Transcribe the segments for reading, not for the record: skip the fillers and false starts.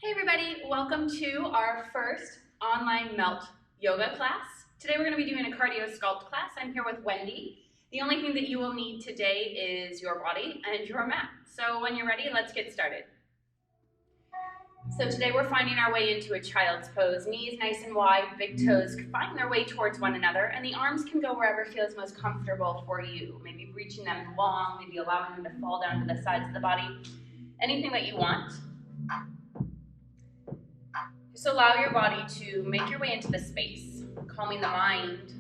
Hey everybody, welcome to our first online melt yoga class. Today we're going to be doing a cardio sculpt class. I'm here with Wendy. The only thing that you will need today is your body and your mat. So when you're ready, let's get started. So today we're finding our way into a child's pose. Knees nice and wide, big toes find their way towards one another, and the arms can go wherever feels most comfortable for you. Maybe reaching them long, maybe allowing them to fall down to the sides of the body. Anything that you want. Just allow your body to make your way into the space, calming the mind,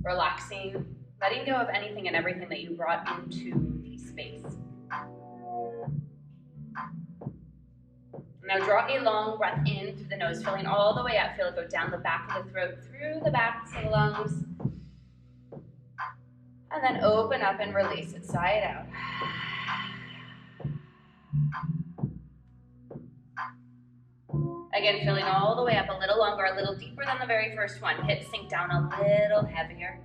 relaxing, letting go of anything and everything that you brought into the space. Now draw a long breath in through the nose, filling all the way up. Feel it go down the back of the throat, through the backs of the lungs. And then open up and release it, sigh it out. Again, filling all the way up, a little longer, a little deeper than the very first one. Hips sink down a little heavier.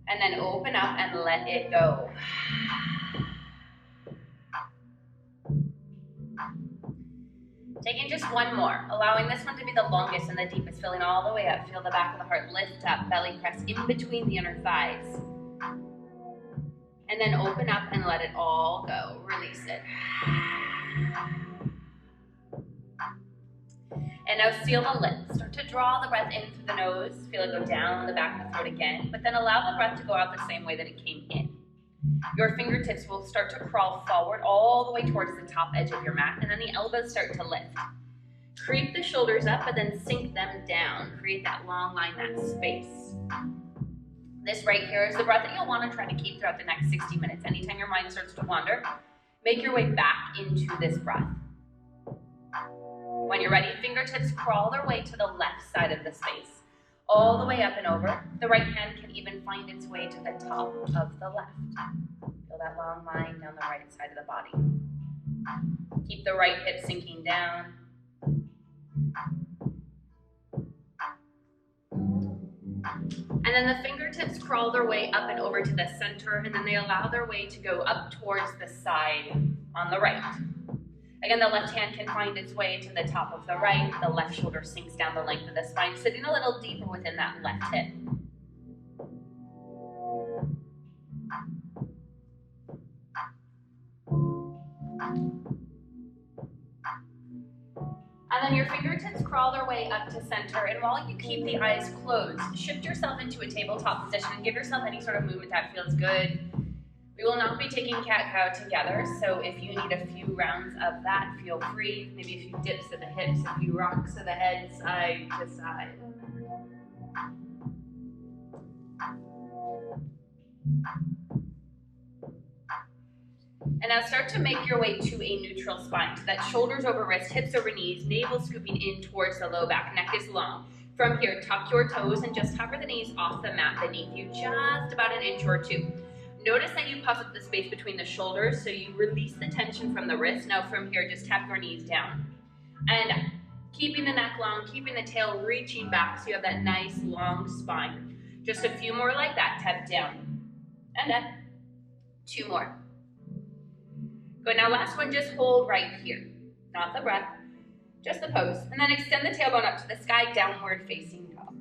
And then open up and let it go. Taking just one more, allowing this one to be the longest and the deepest, filling all the way up. Feel the back of the heart lift up, belly press in between the inner thighs. And then open up and let it all go. Release it. And now seal the lips. Start to draw the breath in through the nose. Feel it go down the back of the throat again. But then allow the breath to go out the same way that it came in. Your fingertips will start to crawl forward all the way towards the top edge of your mat. And then the elbows start to lift. Creep the shoulders up, but then sink them down. Create that long line, that space. This right here is the breath that you'll want to try to keep throughout the next 60 minutes. Anytime your mind starts to wander, make your way back into this breath. When you're ready, fingertips crawl their way to the left side of the space, all the way up and over. The right hand can even find its way to the top of the left. Feel that long line down the right side of the body. Keep the right hip sinking down. And then the fingertips crawl their way up and over to the center, and then they allow their way to go up towards the side on the right. Again, the left hand can find its way to the top of the right. The left shoulder sinks down the length of the spine, sitting a little deeper within that left hip. And then your fingertips crawl their way up to center, and while you keep the eyes closed, shift yourself into a tabletop position and give yourself any sort of movement that feels good. We will not be taking cat-cow together, so if you need a few rounds of that, feel free. Maybe a few dips of the hips, a few rocks of the head, side to side. And now start to make your way to a neutral spine, so that shoulders over wrist, hips over knees, navel scooping in towards the low back, neck is long. From here, tuck your toes and just hover the knees off the mat beneath you, just about an inch or two. Notice that you puff up the space between the shoulders, so you release the tension from the wrist. Now from here, just tap your knees down. And keeping the neck long, keeping the tail reaching back, so you have that nice long spine. Just a few more like that, tap down. And up. 2 more. Good, now last one, just hold right here. Not the breath, just the pose. And then extend the tailbone up to the sky, downward facing dog.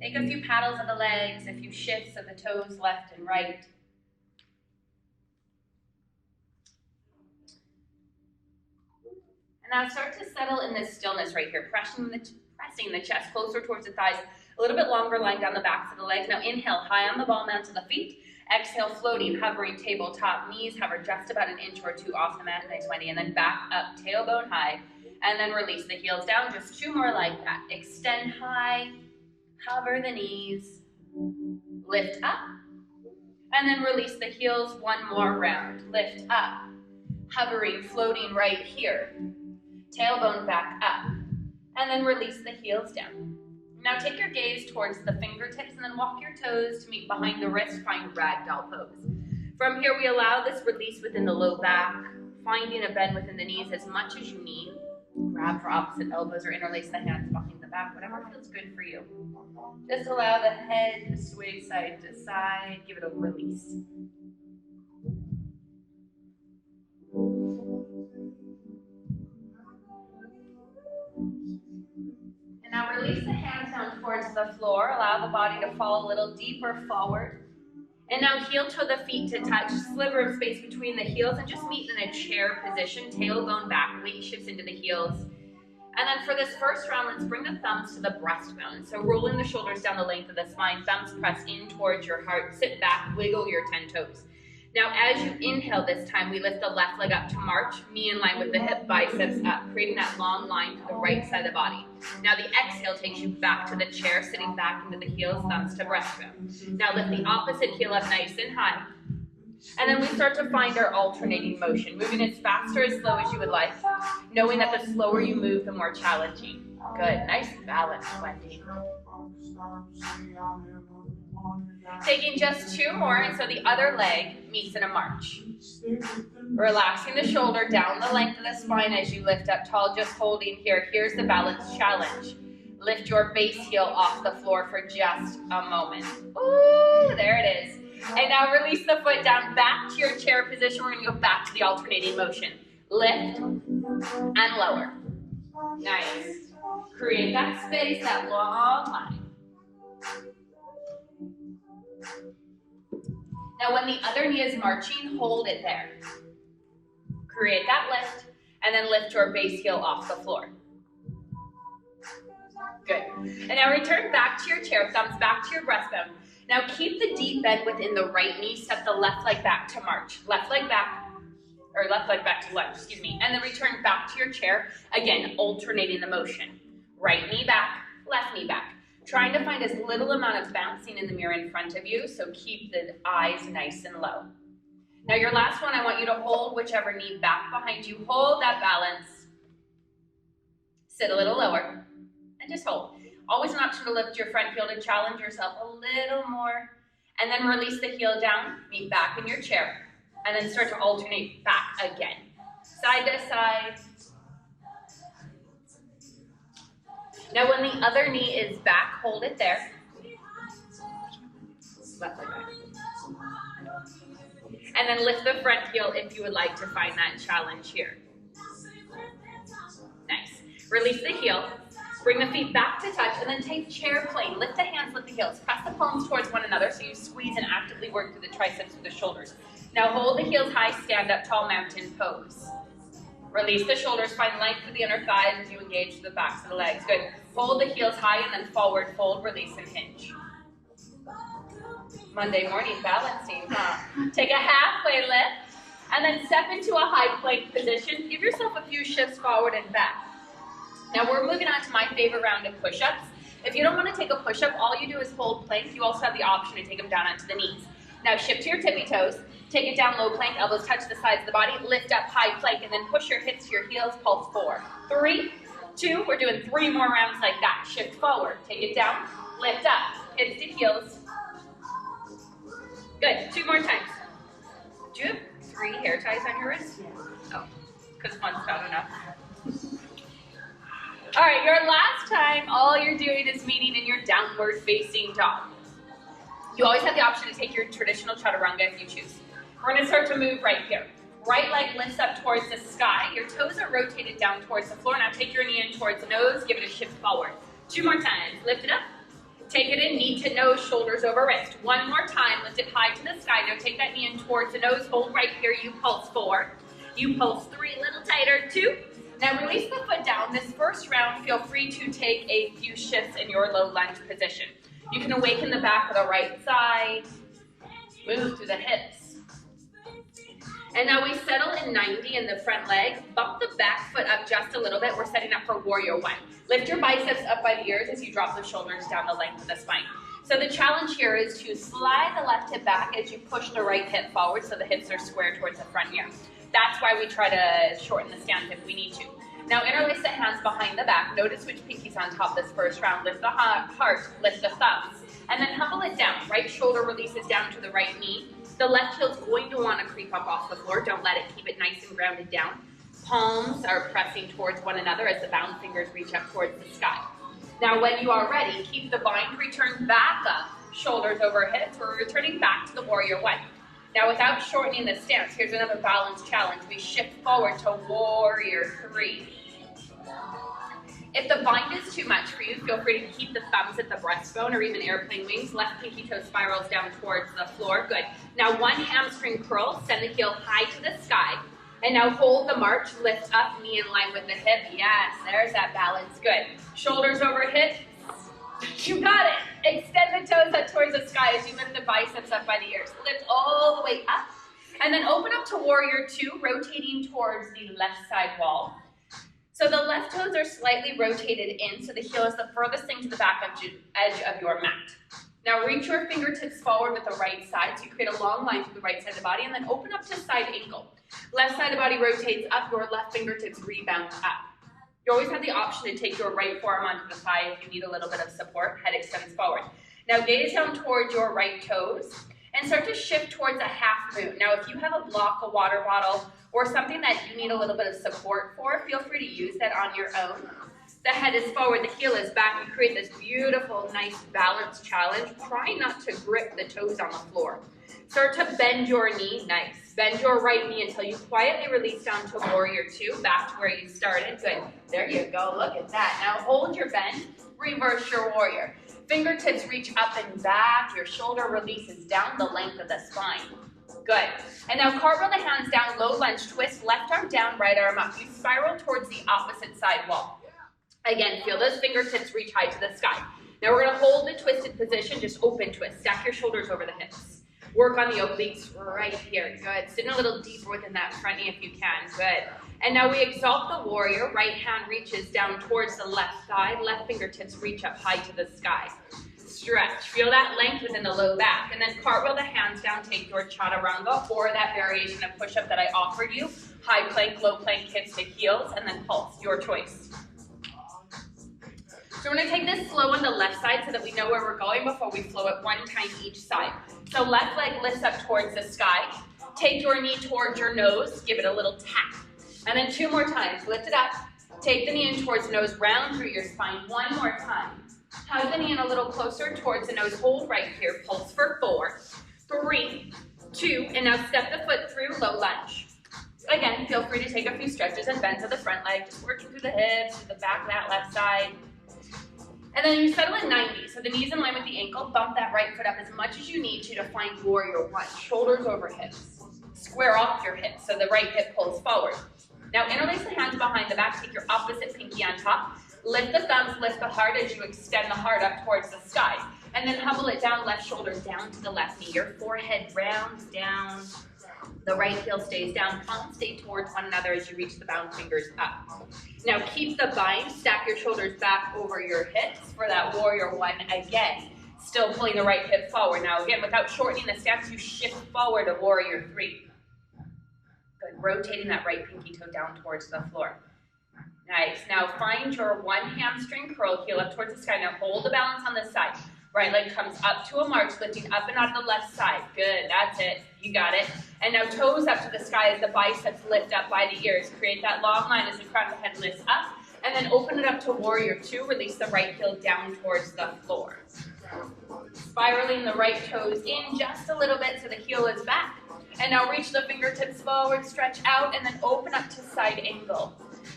Take a few paddles of the legs, a few shifts of the toes left and right. Now start to settle in this stillness right here, pressing the chest closer towards the thighs, a little bit longer line down the backs of the legs. Now inhale, high on the ball mounts of the feet. Exhale, floating, hovering, tabletop. Knees hover just about an inch or two off the mat. Nice, Wendy. And then back up, tailbone high. And then release the heels down. Just 2 more like that. Extend high, hover the knees, lift up. And then release the heels 1 more round. Lift up, hovering, floating right here. Tailbone back up, and then release the heels down. Now take your gaze towards the fingertips and then walk your toes to meet behind the wrist, find ragdoll pose. From here, we allow this release within the low back, finding a bend within the knees as much as you need. Grab for opposite elbows or interlace the hands behind the back, whatever feels good for you. Just allow the head to sway side to side, give it a release. towards the floor. Allow the body to fall a little deeper forward. And now heel toe the feet to touch, sliver of space between the heels, and just meet in a chair position, tailbone back, weight shifts into the heels. And then for this first round, let's bring the thumbs to the breastbone. So rolling the shoulders down the length of the spine, thumbs press in towards your heart, sit back, wiggle your 10 toes. Now as you inhale this time, we lift the left leg up to march, knee in line with the hip, biceps up, creating that long line to the right side of the body. Now the exhale takes you back to the chair, sitting back into the heels, thumbs to breastbone. Now lift the opposite heel up nice and high. And then we start to find our alternating motion, moving as fast or as slow as you would like, knowing that the slower you move, the more challenging. Good, nice balance, Wendy. Taking just 2 more, and so the other leg meets in a march. Relaxing the shoulder down the length of the spine as you lift up tall, just holding here. Here's the balance challenge. Lift your base heel off the floor for just a moment. Ooh, there it is. And now release the foot down back to your chair position. We're gonna go back to the alternating motion. Lift and lower. Nice. Create that space, that long line. Now when the other knee is marching, hold it there. Create that lift, and then lift your base heel off the floor. Good. And now return back to your chair, thumbs back to your breastbone. Now keep the deep bend within the right knee, step the left leg back to march. Left leg back, or left leg back to lunge, excuse me. And then return back to your chair, again, alternating the motion. Right knee back, left knee back. Trying to find as little amount of bouncing in the mirror in front of you, so keep the eyes nice and low. Now your last one, I want you to hold whichever knee back behind you. Hold that balance. Sit a little lower, and just hold. Always an option to lift your front heel to challenge yourself a little more. And then release the heel down, meet back in your chair. And then start to alternate back again. Side to side. Now when the other knee is back, hold it there. Left leg back. And then lift the front heel if you would like to find that challenge here. Nice. Release the heel. Bring the feet back to touch, and then take chair plane. Lift the hands, lift the heels. Press the palms towards one another so you squeeze and actively work through the triceps with the shoulders. Now hold the heels high, stand up tall, mountain pose. Release the shoulders, find length through the inner thighs as you engage the backs of the legs. Good. Hold the heels high and then forward fold, release and hinge. Monday morning balancing, huh? Take a halfway lift, and then step into a high plank position. Give yourself a few shifts forward and back. Now we're moving on to my favorite round of push-ups. If you don't want to take a push-up, all you do is hold plank. You also have the option to take them down onto the knees. Now shift to your tippy toes, take it down low plank, elbows touch the sides of the body, lift up high plank, and then push your hips to your heels, pulse 4. 3, 2, we're doing 3 more rounds like that. Shift forward, take it down, lift up, hips to heels. Good, 2 more times. Do you have 3 hair ties on your wrist? Oh, because one's not enough. All right, your last time, all you're doing is meeting in your downward facing dog. You always have the option to take your traditional chaturanga if you choose. We're gonna start to move right here. Right leg lifts up towards the sky. Your toes are rotated down towards the floor. Now take your knee in towards the nose, give it a shift forward. 2 more times, lift it up. Take it in, knee to nose, shoulders over wrist. 1 more time, lift it high to the sky. Now take that knee in towards the nose, hold right here, you pulse 4. You pulse 3, a little tighter, 2. Now release the foot down. This first round, feel free to take a few shifts in your low lunge position. You can awaken the back of the right side, move through the hips. And now we settle in 90 in the front leg. Bump the back foot up just a little bit. We're setting up for warrior 1. Lift your biceps up by the ears as you drop the shoulders down the length of the spine. So the challenge here is to slide the left hip back as you push the right hip forward so the hips are square towards the front here. That's why we try to shorten the stance if we need to. Now interlace the hands behind the back. Notice which pinky's on top this first round. Lift the heart, lift the thumbs, and then humble it down. Right shoulder releases down to the right knee. The left heel's going to want to creep up off the floor. Don't let it. Keep it nice and grounded down. Palms are pressing towards one another as the bound fingers reach up towards the sky. Now when you are ready, keep the bind, return back up. Shoulders over hips. We're returning back to the warrior 1. Now without shortening the stance, here's another balance challenge. We shift forward to warrior 3. If the bind is too much for you, feel free to keep the thumbs at the breastbone or even airplane wings. Left pinky toe spirals down towards the floor. Good. Now one hamstring curl, send the heel high to the sky. And now hold the march, lift up, knee in line with the hip. Yes, there's that balance. Good. Shoulders over hips. You got it. Extend the toes up towards the sky as you lift the biceps up by the ears. Lift all the way up. And then open up to warrior two, rotating towards the left side wall. So the left toes are slightly rotated in, so the heel is the furthest thing to the back edge of your mat. Now reach your fingertips forward with the right side, so you create a long line through the right side of the body, and then open up to side angle. Left side of the body rotates up, your left fingertips rebound up. You always have the option to take your right forearm onto the thigh if you need a little bit of support. Head extends forward. Now gaze down towards your right toes and start to shift towards a half moon. Now if you have a block, a water bottle, or something that you need a little bit of support for, feel free to use that on your own. The head is forward, the heel is back. You create this beautiful, nice balance challenge. Try not to grip the toes on the floor. Start to bend your knee, nice. Bend your right knee until you quietly release down to warrior two, back to where you started. Good, there you go, look at that. Now hold your bend, reverse your warrior. Fingertips reach up and back, your shoulder releases down the length of the spine. Good. And now cartwheel the hands down, low lunge, twist, left arm down, right arm up. You spiral towards the opposite side wall. Again, feel those fingertips reach high to the sky. Now we're gonna hold the twisted position, just open twist. Stack your shoulders over the hips. Work on the obliques right here. Good. Sit in a little deeper within that front knee if you can. Good. And now we exalt the warrior. Right hand reaches down towards the left thigh. Left fingertips reach up high to the sky. Stretch. Feel that length within the low back. And then cartwheel the hands down. Take your chaturanga or that variation of push-up that I offered you. High plank, low plank, hips to heels, and then pulse. Your choice. So we're going to take this slow on the left side so that we know where we're going before we flow it one time each side. So left leg lifts up towards the sky. Take your knee towards your nose. Give it a little tap. And then two more times. Lift it up. Take the knee in towards the nose. Round through your spine. One more time. Hug the knee in a little closer towards the nose. Hold right here. Pulse for 4, 3, 2. And now step the foot through. Low lunge. Again, feel free to take a few stretches and bend to the front leg. Just working through the hips, to the back of that left side. And then you settle in 90, so the knees in line with the ankle, bump that right foot up as much as you need to find warrior one. Shoulders over hips. Square off your hips, so the right hip pulls forward. Now interlace the hands behind the back, take your opposite pinky on top. Lift the thumbs, lift the heart as you extend the heart up towards the sky. And then humble it down, left shoulder down to the left knee. Your forehead rounds down. The right heel stays down, palms stay towards one another as you reach the bound fingers up. Now keep the bind, stack your shoulders back over your hips for that warrior one again. Still pulling the right hip forward. Now again, without shortening the stance, you shift forward to warrior 3. Good, rotating that right pinky toe down towards the floor. Nice, now find your one hamstring curl, heel up towards the sky. Now hold the balance on this side. Right leg comes up to a march, lifting up and on the left side. Good, that's it. You got it. And now toes up to the sky as the biceps lift up by the ears. Create that long line as the crown of the head lifts up. And then open it up to warrior 2. Release the right heel down towards the floor. Spiraling the right toes in just a little bit so the heel is back. And now reach the fingertips forward, stretch out, and then open up to side angle.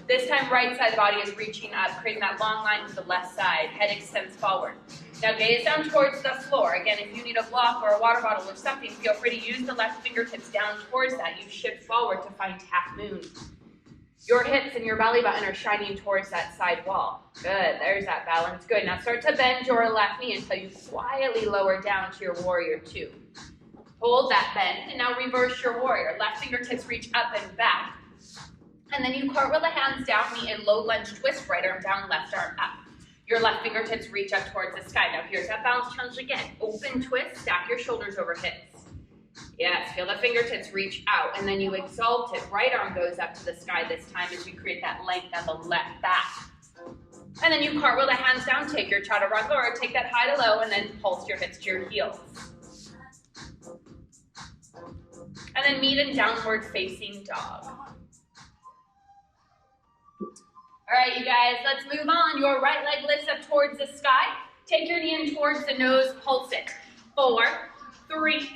This time, right side of the body is reaching up, creating that long line to the left side. Head extends forward. Now gaze down towards the floor. Again, if you need a block or a water bottle or something, feel free to use the left fingertips down towards that. You shift forward to find half moon. Your hips and your belly button are shining towards that side wall. Good, there's that balance. Good, now start to bend your left knee until you quietly lower down to your warrior 2. Hold that bend, and now reverse your warrior. Left fingertips reach up and back. And then you cartwheel the hands down, knee in low lunge twist, right arm down, left arm up. Your left fingertips reach up towards the sky. Now here's that balance challenge again. Open twist, stack your shoulders over hips. Yes, feel the fingertips reach out, and then you exalt it. Right arm goes up to the sky this time as you create that length on the left back. And then you cartwheel the hands down, take your chaturanga, or take that high to low, and then pulse your hips to your heels. And then meet in downward facing dog. All right, you guys, let's move on. Your right leg lifts up towards the sky. Take your knee in towards the nose, pulse it. 4, 3,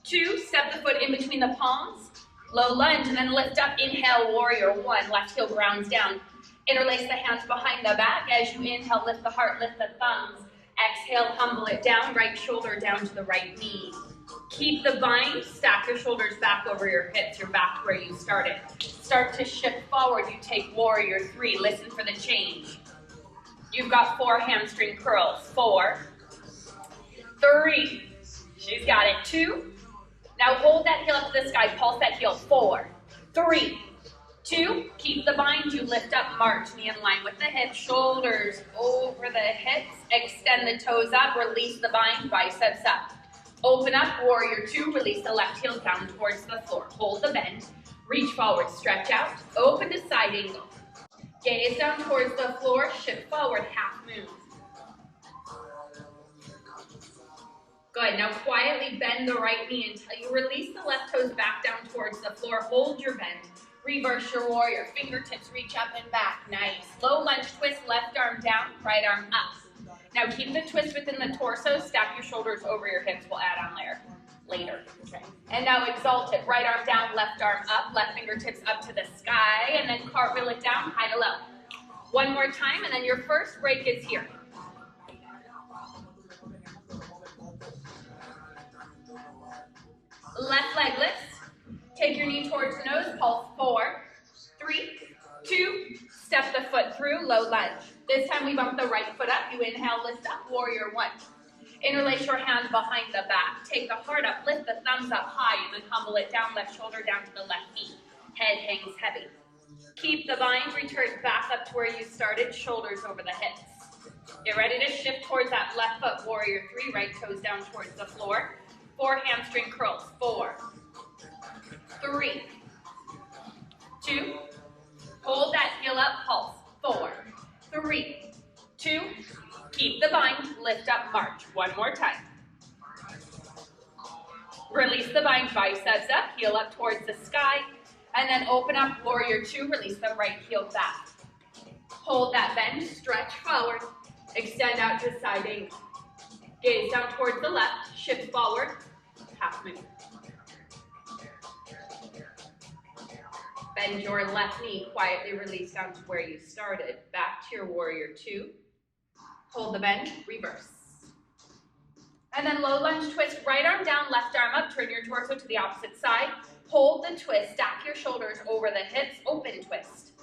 2, step the foot in between the palms. Low lunge, and then lift up, inhale, warrior 1. Left heel grounds down. Interlace the hands behind the back. As you inhale, lift the heart, lift the thumbs. Exhale, humble it down, right shoulder down to the right knee. Keep the bind, stack your shoulders back over your hips. You're back to where you started. Start to shift forward. You take warrior 3. Listen for the change. You've got 4 hamstring curls. 4, 3. She's got it. 2. Now hold that heel up to the sky. Pulse that heel. 4, 3, 2. Keep the bind. You lift up, march. Knee in line with the hips. Shoulders over the hips. Extend the toes up. Release the bind. Biceps up. Open up, warrior 2, release the left heel down towards the floor. Hold the bend, reach forward, stretch out, open to side angle. Gaze down towards the floor, shift forward, half moon. Good, now quietly bend the right knee until you release the left toes back down towards the floor. Hold your bend, reverse your warrior, fingertips reach up and back, nice. Low lunge twist, left arm down, right arm up. Now keep the twist within the torso, stack your shoulders over your hips, we'll add on later. Okay. And now exalt it, right arm down, left arm up, left fingertips up to the sky, and then cartwheel it down, high to low. One more time, and then your first break is here. Left leg lifts, take your knee towards the nose, pulse 4, 3, 2, step the foot through, low lunge. This time we bump the right foot up. You inhale, lift up, warrior 1. Interlace your hands behind the back. Take the heart up, lift the thumbs up high, and then humble it down, left shoulder down to the left knee. Head hangs heavy. Keep the bind, return back up to where you started, shoulders over the hips. Get ready to shift towards that left foot, warrior 3, right toes down towards the floor. 4 hamstring curls, 4, 3, 2, hold that heel up, pulse, 4, 3, 2, keep the bind, lift up, march. One more time. Release the bind, biceps up, heel up towards the sky, and then open up, warrior 2, release the right heel back. Hold that bend, stretch forward, extend out to side angle. Gaze down towards the left, shift forward, half moon. Bend your left knee, quietly release down to where you started. Back to your warrior 2. Hold the bend, reverse. And then low lunge twist, right arm down, left arm up, turn your torso to the opposite side. Hold the twist, stack your shoulders over the hips, open twist.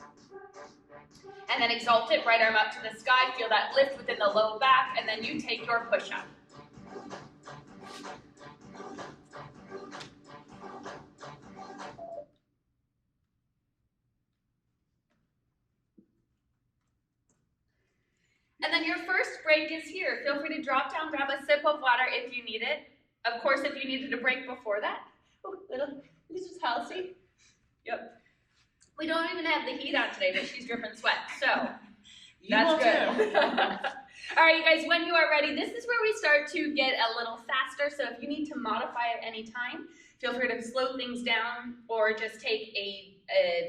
And then exalt it, right arm up to the sky, feel that lift within the low back, and then you take your push-up. And then your first break is here. Feel free to drop down, grab a sip of water if you need it. Of course, if you needed a break before that. Oh, this is Halsey. Yep. We don't even have the heat on today, but she's dripping sweat, so that's good. All right, you guys, when you are ready, this is where we start to get a little faster. So if you need to modify at any time, feel free to slow things down or just take a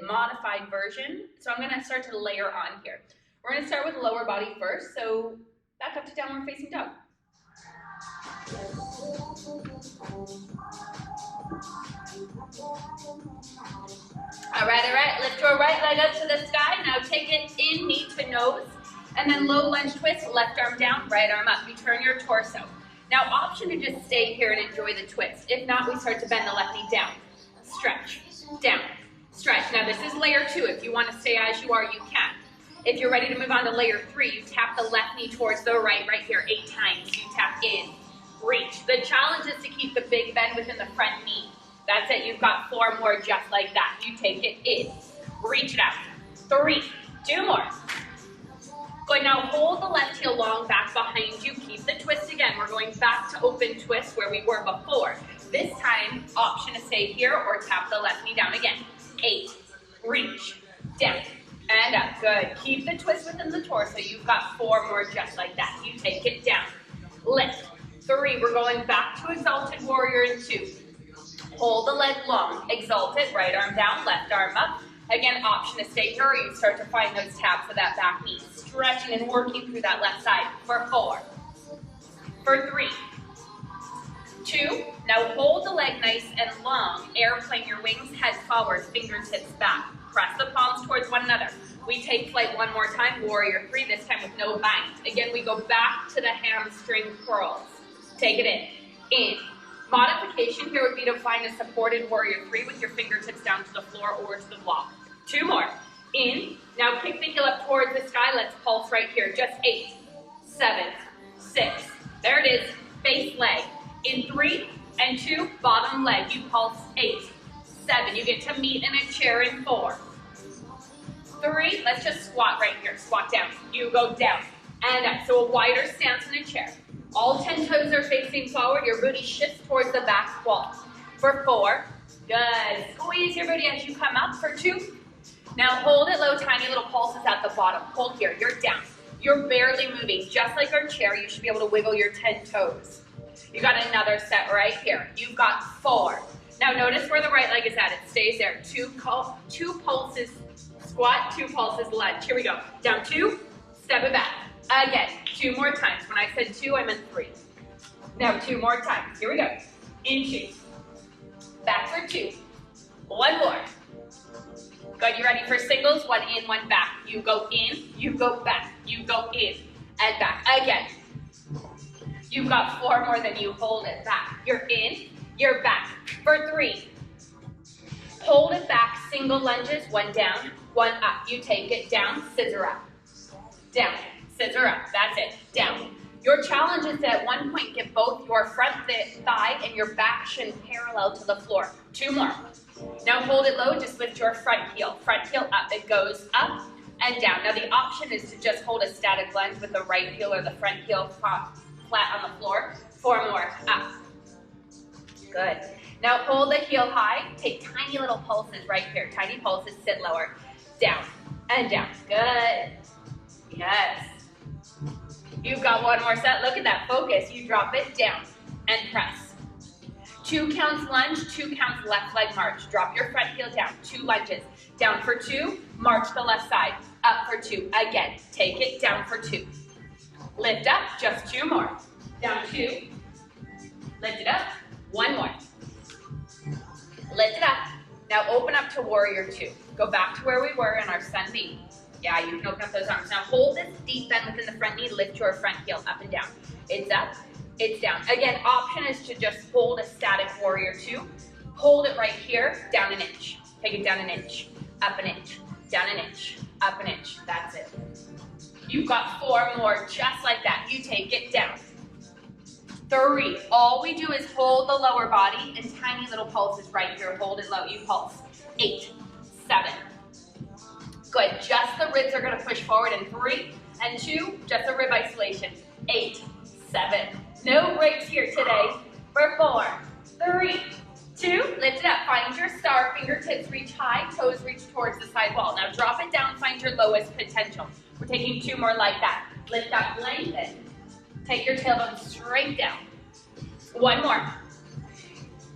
modified version. So I'm going to start to layer on here. We're going to start with lower body first, so back up to downward facing dog. All right, lift your right leg up to the sky. Now take it in, knee to nose, and then low lunge twist, left arm down, right arm up. You turn your torso. Now option to just stay here and enjoy the twist. If not, we start to bend the left knee down, stretch, down, stretch. Now this is layer 2. If you want to stay as you are, you can. If you're ready to move on to layer 3, you tap the left knee towards the right here 8 times. You tap in, reach. The challenge is to keep the big bend within the front knee. That's it. You've got 4 more just like that. You take it in, reach it out. 3, 2 more. Good. Now hold the left heel long back behind you. Keep the twist again. We're going back to open twist where we were before. This time, option to stay here or tap the left knee down again. 8, reach, down. And up, good. Keep the twist within the torso. You've got 4 more just like that. You take it down, lift. 3, we're going back to exalted warrior in 2. Hold the leg long, exalt it, right arm down, left arm up. Again, option to stay here or you start to find those taps of that back knee. Stretching and working through that left side for 4, for 3, 2. Now hold the leg nice and long. Airplane your wings, head forward, fingertips back. Press the palms towards one another. We take flight one more time, warrior three, this time with no bind. Again, we go back to the hamstring curls. Take it in. Modification here would be to find a supported warrior three with your fingertips down to the floor or to the block. 2 more. In. Now kick the heel up towards the sky. Let's pulse right here. Just 8, 7, 6. There it is. Base leg. In 3 and 2, bottom leg. You pulse 8, 7. You get to meet in a chair in 4. 3, let's just squat right here. Squat down. You go down and up. So a wider stance in a chair. All 10 toes are facing forward. Your booty shifts towards the back wall. For 4, good. Squeeze your booty as you come up. For 2, now hold it low, tiny little pulses at the bottom. Hold here, you're down. You're barely moving. Just like our chair, you should be able to wiggle your 10 toes. You got another set right here. You've got 4. Now notice where the right leg is at. It stays there. 2 pulses squat, 2 pulses lunge. Here we go. Down 2, step it back. Again, 2 more times. When I said 2, I meant 3. Now 2 more times. Here we go. In 2. Back for 2. 1 more. Good, you ready for singles? 1 in, 1 back. You go in, you go back. You go in and back. Again. You've got 4 more than you hold it back. You're in, you're back. For 3. Hold it back, single lunges, 1 down, 1 up. You take it down, scissor up. Down, scissor up, that's it, down. Your challenge is to at one point get both your front thigh and your back shin parallel to the floor. 2 more. Now hold it low, just lift your front heel up. It goes up and down. Now the option is to just hold a static lunge with the right heel or the front heel flat on the floor. 4 more, up. Good. Now hold the heel high, take tiny little pulses right here. Tiny pulses, sit lower. Down and down. Good. Yes. You've got 1 more set. Look at that, focus. You drop it down and press. 2 counts lunge, 2 counts left leg march. Drop your front heel down, 2 lunges. Down for 2, march the left side. Up for 2, again. Take it, down for 2. Lift up, just 2 more. Down 2, lift it up, 1 more. Lift it up. Now open up to warrior 2. Go back to where we were in our sun B. Yeah, you can open up those arms. Now hold this deep bend within the front knee, lift your front heel up and down. It's up, it's down. Again, option is to just hold a static warrior 2. Hold it right here, down an inch. Take it down an inch, up an inch, down an inch, up an inch. That's it. You've got 4 more, just like that. You take it down. 3, all we do is hold the lower body and tiny little pulses right here. Hold it low, you pulse. 8, 7. Good, just the ribs are gonna push forward in 3 and 2, just a rib isolation. 8, 7. No breaks here today. For 4, 3, 2, lift it up, find your star, fingertips reach high, toes reach towards the side wall. Now drop it down, find your lowest potential. We're taking 2 more like that. Lift up, lengthen. Take your tailbone straight down. 1 more.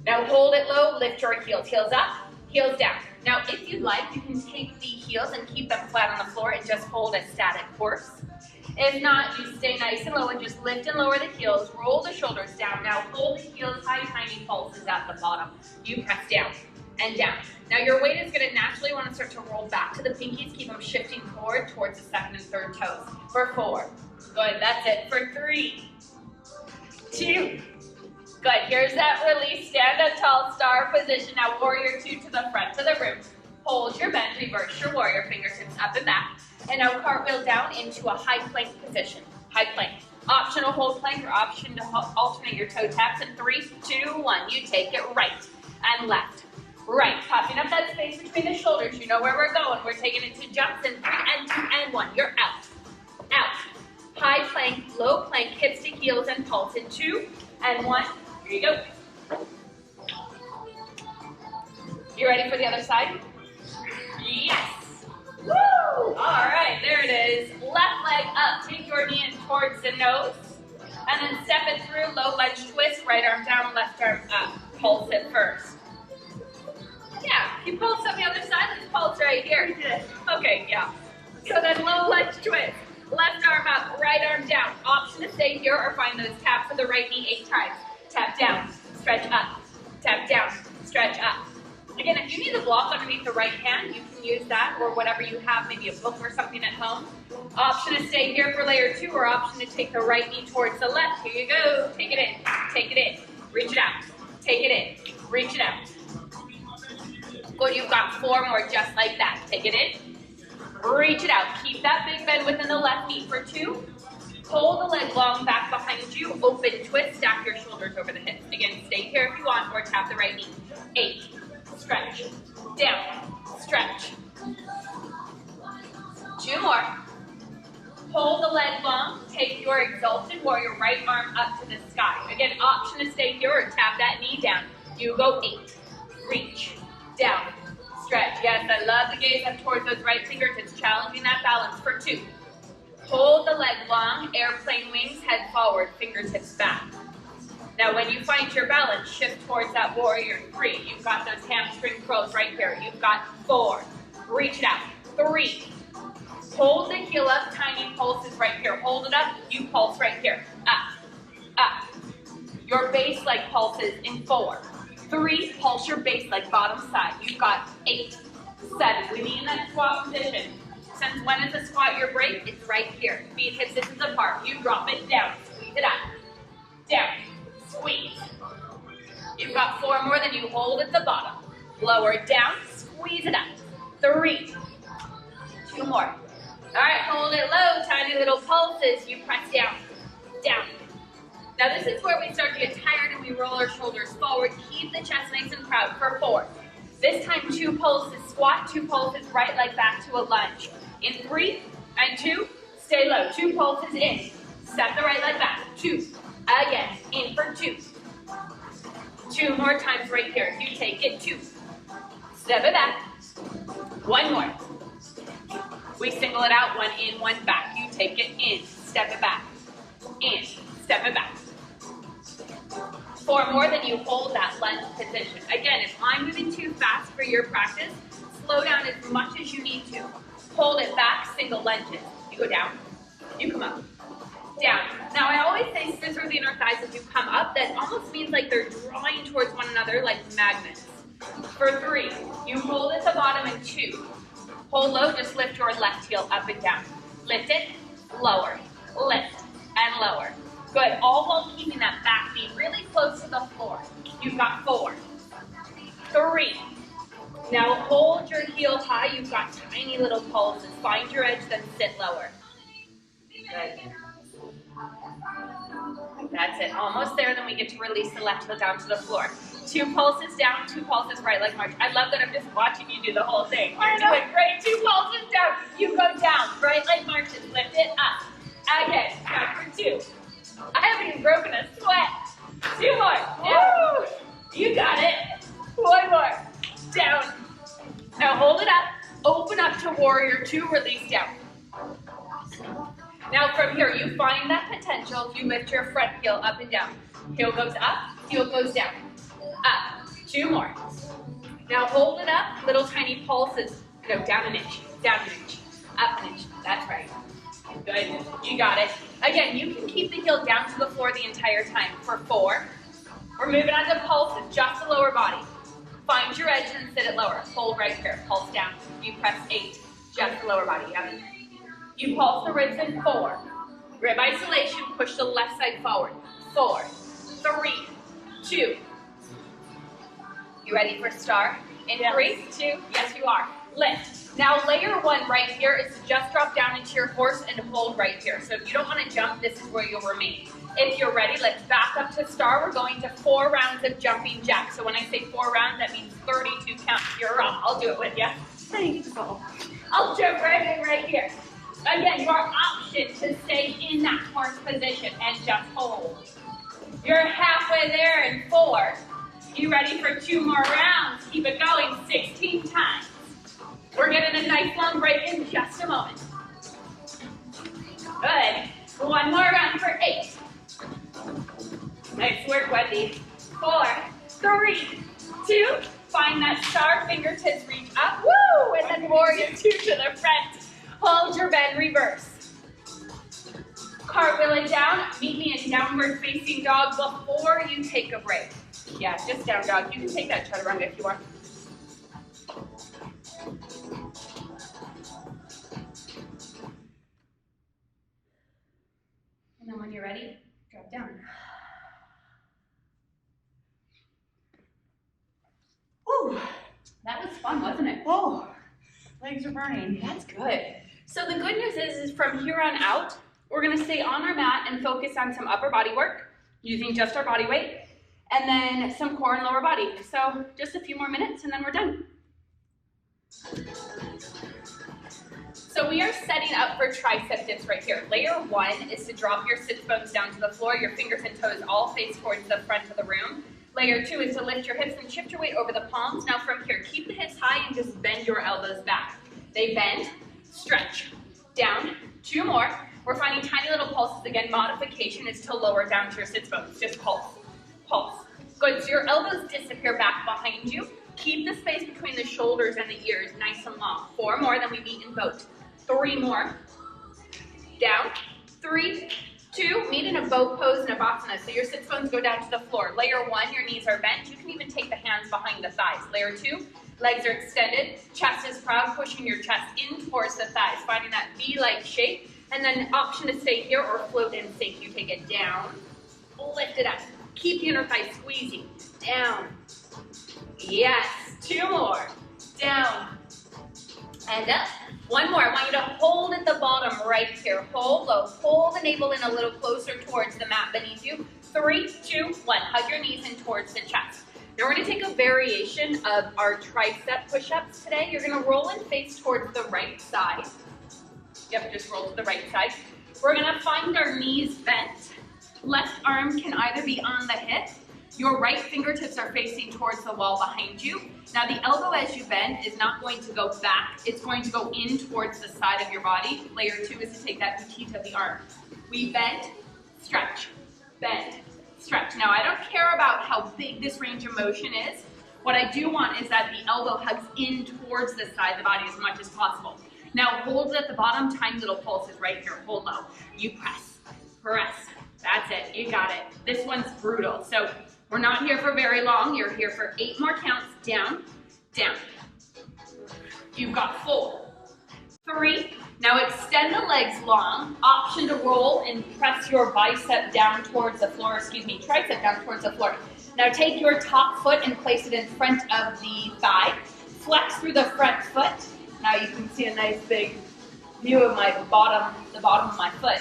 Now hold it low, lift your heels. Heels up, heels down. Now if you'd like, you can take the heels and keep them flat on the floor and just hold a static horse. If not, you stay nice and low and just lift and lower the heels, roll the shoulders down. Now hold the heels high, tiny pulses at the bottom. You press down and down. Now your weight is gonna naturally wanna start to roll back to the pinkies, keep them shifting forward towards the 2nd and 3rd toes. For 4, good, that's it. For 3, 2, good, here's that release, stand up tall, star position. Now warrior 2 to the front of the room. Hold your bend, reverse your warrior, fingertips up and back. And now cartwheel down into a high plank position. High plank. Optional hold plank or option to alternate your toe taps in 3, 2, 1. You take it right and left. Right, popping up that space between the shoulders. You know where we're going. We're taking it to jumps in 3 and 2 and 1. You're out. Out. High plank, low plank, hips to heels and pulse in 2 and 1. Here you go. You ready for the other side? Yes. Woo! All right, there it is. Left leg up. Take your knee in towards the nose. And then step it through. Low lunge twist. Right arm down, left arm up. Pulse it first. Yeah, you pulse on the other side. Let's pulse right here. Okay, yeah. So then low lunge twist. Left arm up, right arm down. Option to stay here or find those taps of the right knee 8 times. Tap down, stretch up. Tap down, stretch up. Again, if you need the block underneath the right hand, you can use that or whatever you have, maybe a book or something at home. Option to stay here for layer 2 or option to take the right knee towards the left. Here you go. Take it in. Take it in. Reach it out. Take it in. Reach it out. Good, you've got 4 more just like that. Take it in. Reach it out. Keep that big bend within the left knee for 2. Hold the leg long back behind you. Open twist. Stack your shoulders over the hips. Again, stay here if you want or tap the right knee. 8. Stretch. Down. Stretch. 2 more. Hold the leg long. Take your exalted warrior right arm up to the sky. Again, option to stay here or tap that knee down. You go 8. Reach. Down. Stretch. Yes, I love the gaze up towards those right fingertips, challenging that balance for 2. Hold the leg long, airplane wings, head forward, fingertips back. Now when you find your balance, shift towards that warrior 3. You've got those hamstring curls right here. You've got 4. Reach it out. 3. Hold the heel up, tiny pulses right here. Hold it up, you pulse right here. Up, up. Your base leg pulses in 4. 3, pulse your base leg bottom side. You've got 8, 7. We need in that squat position. Since when is a squat your break? It's right here. Feet hips distance apart. You drop it down. Squeeze it up. Down. Squeeze. You've got 4 more, then you hold at the bottom. Lower it down. Squeeze it up. 3. 2 more. All right, hold it low. Tiny little pulses. You press down. Down. Now this is where we start to get tired and we roll our shoulders forward. Keep the chest nice and proud for 4. This time 2 pulses squat, 2 pulses right leg back to a lunge. In 3 and 2, stay low. 2 pulses in. Step the right leg back. 2. Again, in for 2. 2 more times right here. You take it 2. Step it back. 1 more. We single it out. 1 in, 1 back. You take it in. Step it back. In. Step it back. 4 more, then you hold that lunge position. Again, if I'm moving too fast for your practice, slow down as much as you need to. Hold it back, single lunges. You go down, you come up, down. Now I always say scissor the inner thighs as you come up. That almost means like they're drawing towards one another like magnets. For 3, you hold at the bottom and 2. Hold low, just lift your left heel up and down. Lift it, lower, lift, and lower. Good, all while keeping that back knee really close to the floor. You've got 4, 3. Now hold your heel high. You've got tiny little pulses. Find your edge, then sit lower. Good. That's it, almost there. Then we get to release the left heel down to the floor. 2 pulses down, 2 pulses right leg march. I love that I'm just watching you do the whole thing. You're doing great. 2 pulses down. You go down. Right leg marches. Lift it up. Again, down for 2. I haven't even broken a sweat. 2 more. Down. You got it. 1 more. Down. Now hold it up. Open up to warrior 2. Release down. Now from here, you find that potential. You lift your front heel up and down. Heel goes up. Heel goes down. Up. 2 more. Now hold it up. Little tiny pulses. Go down an inch. Down an inch. Up an inch. That's right. Good. You got it. Again, you can keep the heel down to the floor the entire time. For 4, we're moving on to pulses, just the lower body. Find your edge and sit it lower. Hold right here. Pulse down. You press 8, just the lower body. Yep. You pulse the ribs in 4. Rib isolation, push the left side forward. 4, 3, 2. You ready for star? In 3, 2, yes you are. Lift. Now layer 1 right here is to just drop down into your horse and hold right here. So if you don't want to jump, this is where you'll remain. If you're ready, let's back up to star. We're going to 4 rounds of jumping jacks. So when I say 4 rounds, that means 32 counts. You're up. I'll do it with you. Thanks. I'll jump right in right here. Again, your option to stay in that horse position and just hold. You're halfway there in 4. You ready for 2 more rounds? Keep it going 16 times. We're getting a nice long break in just a moment. Good. 1 more round for 8. Nice work, Wendy. 4, 3, 2. Find that star, fingertips reach up. Woo! And then warrior 2 to the front. Hold your bend, reverse. Cartwheel it down. Meet me in downward facing dog before you take a break. Yeah, just down dog. You can take that chaturanga if you want. Fun, wasn't it? Oh, legs are burning. That's good. So the good news is from here on out, we're gonna stay on our mat and focus on some upper body work using just our body weight, and then some core and lower body. So just a few more minutes and then we're done. So we are setting up for tricep dips right here. Layer 1 is to drop your sits bones down to the floor, your fingers and toes all face towards the front of the room. Layer 2 is to lift your hips and shift your weight over the palms. Now from here, keep the hips high and just bend your elbows back. They bend, stretch, down, 2 more. We're finding tiny little pulses. Again, modification is to lower down to your sits bones. Just pulse, pulse. Good, so your elbows disappear back behind you. Keep the space between the shoulders and the ears nice and long. 4 more, then we meet in boat. 3 more. Down, 3, 2, meet in a boat pose in a Navasana. So your sits bones go down to the floor. Layer 1, your knees are bent. You can even take the hands behind the thighs. Layer 2, legs are extended. Chest is proud, pushing your chest in towards the thighs, finding that V-like shape. And then option to stay here or float and sink. You take it down, lift it up. Keep the inner thigh squeezing. Down. Yes. 2 more. Down. And up. 1 more. I want you to hold at the bottom right here. Hold low. Pull the navel in a little closer towards the mat beneath you. 3, 2, 1. Hug your knees in towards the chest. Now we're going to take a variation of our tricep push-ups today. You're going to roll and face towards the right side. Yep, just roll to the right side. We're going to find our knees bent. Left arm can either be on the hip. Your right fingertips are facing towards the wall behind you. Now the elbow as you bend is not going to go back. It's going to go in towards the side of your body. Layer 2 is to take that petite of the arm. We bend, stretch, bend, stretch. Now I don't care about how big this range of motion is. What I do want is that the elbow hugs in towards the side of the body as much as possible. Now hold at the bottom, tiny little pulses right here. Hold low. You press, press. That's it. You got it. This one's brutal. So we're not here for very long. You're here for 8 more counts. Down, down. You've got 4, 3. Now extend the legs long. Option to roll and press your bicep down towards the floor, tricep down towards the floor. Now take your top foot and place it in front of the thigh. Flex through the front foot. Now you can see a nice big view of the bottom of my foot.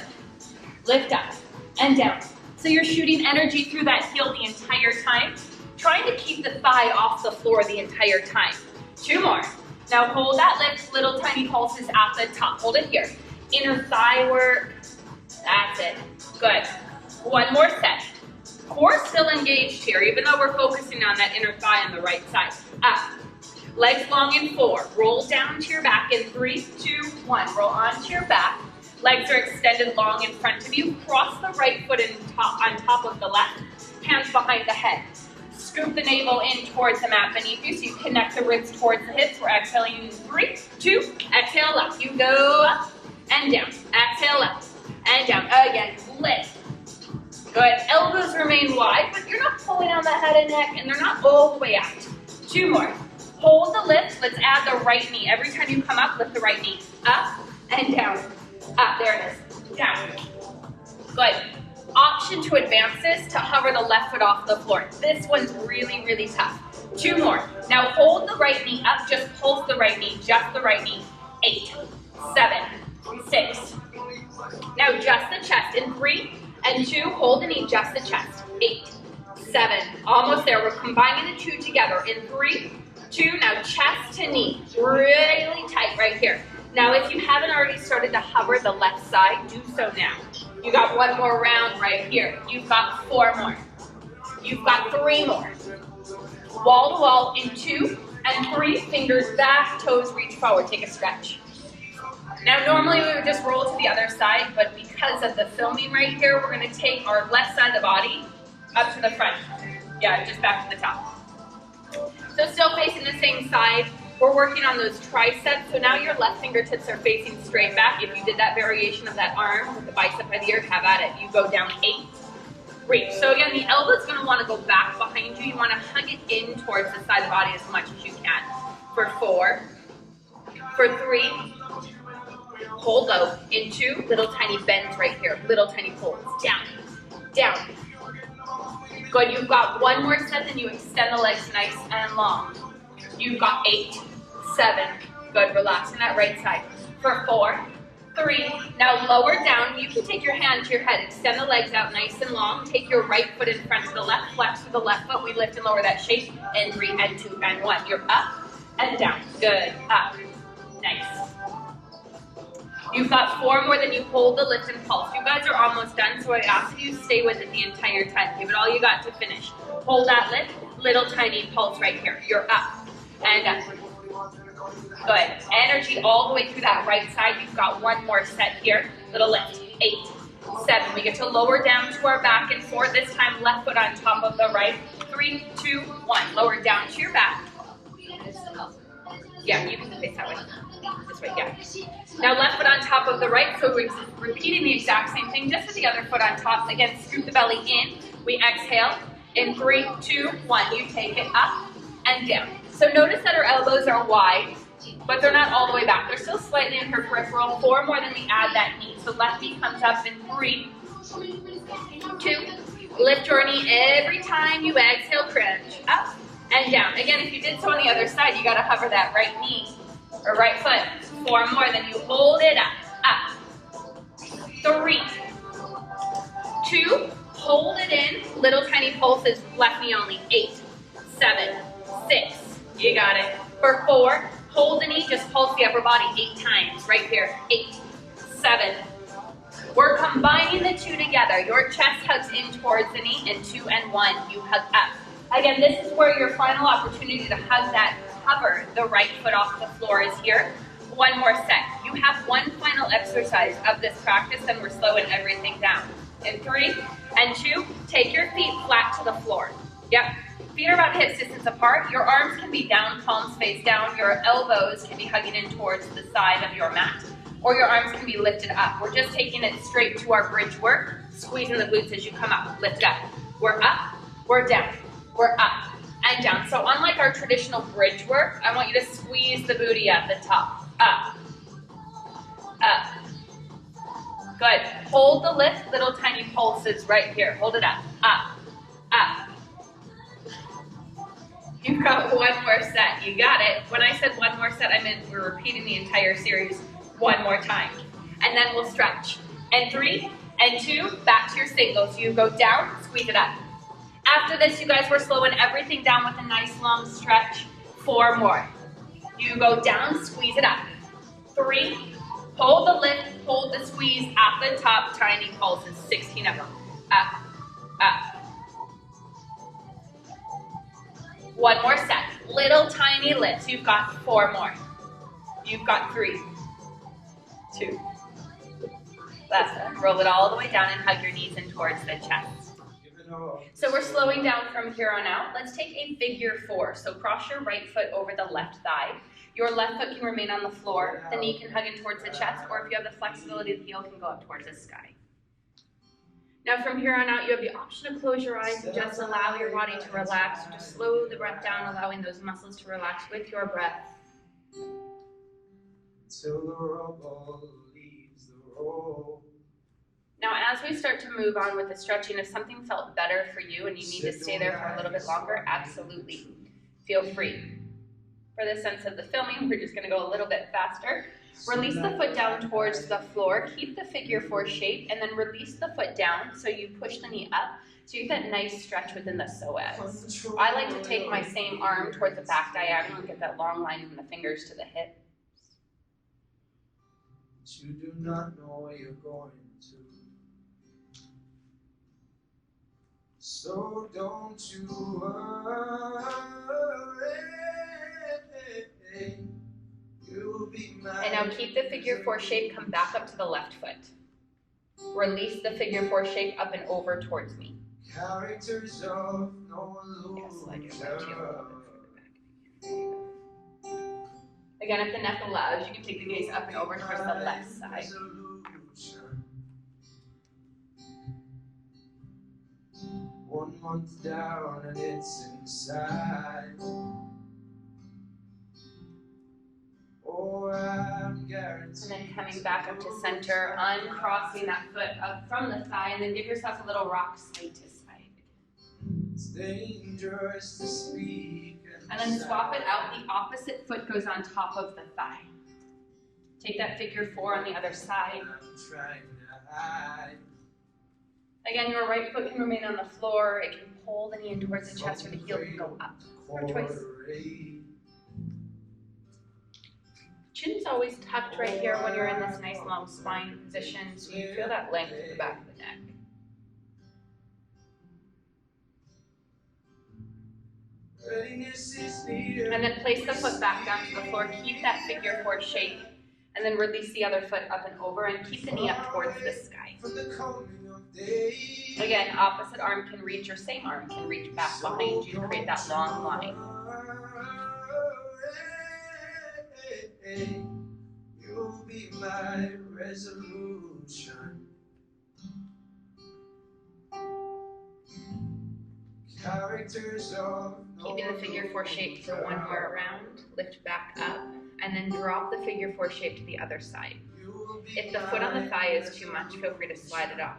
Lift up and down. So you're shooting energy through that heel the entire time, trying to keep the thigh off the floor the entire time. 2 more. Now hold that lift, little tiny pulses at the top. Hold it here. Inner thigh work. That's it. Good. 1 more set. Core still engaged here, even though we're focusing on that inner thigh on the right side. Up. Legs long in 4. Roll down to your back in 3, 2, 1. Roll onto your back. Legs are extended long in front of you. Cross the right foot on top of the left. Hands behind the head. Scoop the navel in towards the mat beneath you so you connect the ribs towards the hips. We're exhaling in 3, 2. Exhale up. You go up and down. Exhale up and down. Again, lift. Good. Elbows remain wide, but you're not pulling on the head and neck, and they're not all the way out. 2 more. Hold the lift. Let's add the right knee. Every time you come up, lift the right knee. Up and down. Up. There it is. Down. Good. Option to advance this to hover the left foot off the floor. This one's really, really tough. 2 more. Now hold the right knee up. Just pulse the right knee. Just the right knee. 8, 7, 6. Now just the chest in 3 and 2. Hold the knee. Just the chest. 8, 7. Almost there. We're combining the 2 together in 3, 2. Now chest to knee. Really tight right here. Now if you haven't already started to hover the left side, do so now. You got 1 more round right here. You've got 4 more. You've got 3 more. Wall to wall in 2 and 3. Fingers back, toes reach forward. Take a stretch. Now normally we would just roll to the other side, but because of the filming right here, we're going to take our left side of the body up to the front. Yeah, just back to the top. So still facing the same side. We're working on those triceps, so now your left fingertips are facing straight back. If you did that variation of that arm with the bicep by the ear, have at it. You go down 8, reach. So again, the elbow's going to want to go back behind you. You want to hug it in towards the side of the body as much as you can. For 4, for 3, hold low, in 2, little tiny bends right here, little tiny pulls, down, down. Good, you've got 1 more set, then you extend the legs nice and long. You've got 8, 7. Good, relaxing that right side. For 4, 3. Now lower down. You can take your hand to your head. Extend the legs out nice and long. Take your right foot in front of the left. Flex with the left foot. We lift and lower that shape. And 3 and 2 and 1. You're up and down. Good. Up. Nice. You've got 4 more, then you hold the lift and pulse. You guys are almost done, so I ask that you stay with it the entire time. Give it all you got to finish. Hold that lift, little tiny pulse right here. You're up and up. Good. Energy all the way through that right side. You've got 1 more set here. Little lift. 8, 7. We get to lower down to our back and 4. This time, left foot on top of the right. 3, 2, 1. Lower down to your back. Yeah, you can face that way. This way, yeah. Now left foot on top of the right, so we're repeating the exact same thing, just with the other foot on top. Again, scoop the belly in. We exhale. In 3, 2, 1. You take it up and down. So notice that our elbows are wide, but they're not all the way back. They're still slightly in her peripheral. 4 more, then we add that knee. So left knee comes up in 3, 2. Lift your knee every time you exhale, crunch. Up and down. Again, if you did so on the other side, you got to hover that right knee or right foot. 4 more, then you hold it up. 3, 2, hold it in. Little tiny pulses, left knee only. 8, 7, 6. You got it. For 4, hold the knee, just pulse the upper body 8 times. Right here. 8, 7. We're combining the 2 together. Your chest hugs in towards the knee, and 2 and 1, you hug up. Again, this is where your final opportunity to hug that, cover the right foot off the floor is here. 1 more set. You have 1 final exercise of this practice, and we're slowing everything down. In 3 and 2, take your feet flat to the floor. Yep. Feet are about hips distance apart. Your arms can be down, palms face down. Your elbows can be hugging in towards the side of your mat. Or your arms can be lifted up. We're just taking it straight to our bridge work, squeezing the glutes as you come up. Lift up. We're up, we're down. We're up and down. So unlike our traditional bridge work, I want you to squeeze the booty at the top. Up. Up. Good. Hold the lift, little tiny pulses right here. Hold it up. Up. Up. You've got 1 more set. You got it. When I said 1 more set, I meant we're repeating the entire series 1 more time. And then we'll stretch. And 3 and 2, back to your singles. You go down, squeeze it up. After this, you guys, we're slowing everything down with a nice long stretch. 4 more. You go down, squeeze it up. 3, hold the lift, hold the squeeze at the top, tiny pulses, 16 of them. Up, up. 1 more set. Little tiny lifts. You've got 4 more. You've got 3, 2. Last one. Roll it all the way down and hug your knees in towards the chest. So we're slowing down from here on out. Let's take a figure 4. So cross your right foot over the left thigh. Your left foot can remain on the floor. The knee can hug in towards the chest, or if you have the flexibility, the heel can go up towards the sky. Now from here on out, you have the option to close your eyes and just allow your body to relax. Just slow the breath down, allowing those muscles to relax with your breath. Until the rubble leaves the road. Now, as we start to move on with the stretching, if something felt better for you and you need to stay there for a little bit longer, absolutely, feel free. For the sense of the filming, we're just going to go a little bit faster. Release the foot down towards the floor, keep the figure 4 shape, and then release the foot down so you push the knee up, so you get that nice stretch within the psoas. I like to take my same arm towards the back diagonal and get that long line from the fingers to the hip. You do not know where you're going to. So don't you worry, you'll be mine. And now keep the figure 4 shape, come back up to the left foot. Release the figure 4 shape up and over towards me. Characters of no illusion. Slide your left heel a little bit further back. Again, if the neck allows, you can take the gaze up and over towards the left side. 1 month down and it's inside. Oh, I'm guaranteed. And then coming back up to center, uncrossing that foot up from the thigh, and then give yourself a little rock side to side. It's dangerous to speak and And then swap it out. The opposite foot goes on top of the thigh. Take that figure 4 on the other side. Again, your right foot can remain on the floor. It can pull the knee in towards the chest, or the heel can go up. Your choice. Chin's always tucked right here when you're in this nice long spine position, so you feel that length in the back of the neck. And then place the foot back down to the floor. Keep that figure 4 shape. And then release the other foot up and over, and keep the knee up towards the sky. Again, opposite arm can reach, or same arm can reach back behind you to create that long line. You'll be my resolution. Keeping the figure 4 shape for one more round. Lift back up, and then drop the figure 4 shape to the other side. If the foot on the thigh is too much, feel free to slide it off.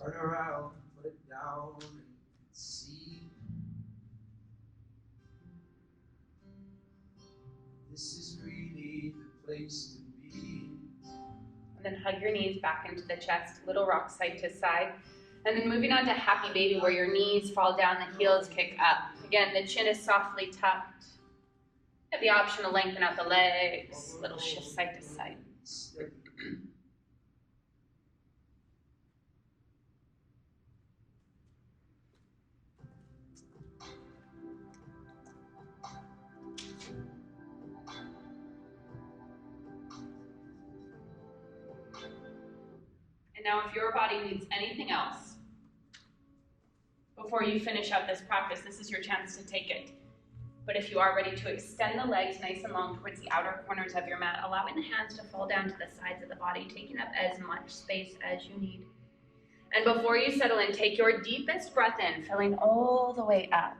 Turn around, put it down, and see. This is really the place to be. And then hug your knees back into the chest, little rock side to side. And then moving on to happy baby, where your knees fall down, the heels kick up. Again, the chin is softly tucked. You have the option to lengthen out the legs, little shift side to side. And now if your body needs anything else, before you finish out this practice, this is your chance to take it. But if you are ready to extend the legs nice and long towards the outer corners of your mat, allowing the hands to fall down to the sides of the body, taking up as much space as you need. And before you settle in, take your deepest breath in, filling all the way up.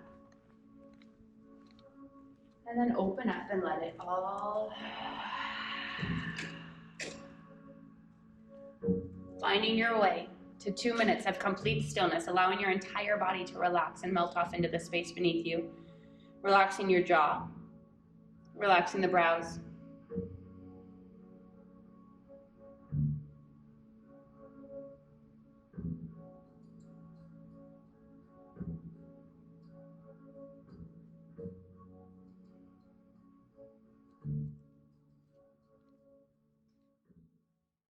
And then open up and let it all. Finding your way to 2 minutes of complete stillness, allowing your entire body to relax and melt off into the space beneath you. Relaxing your jaw, relaxing the brows,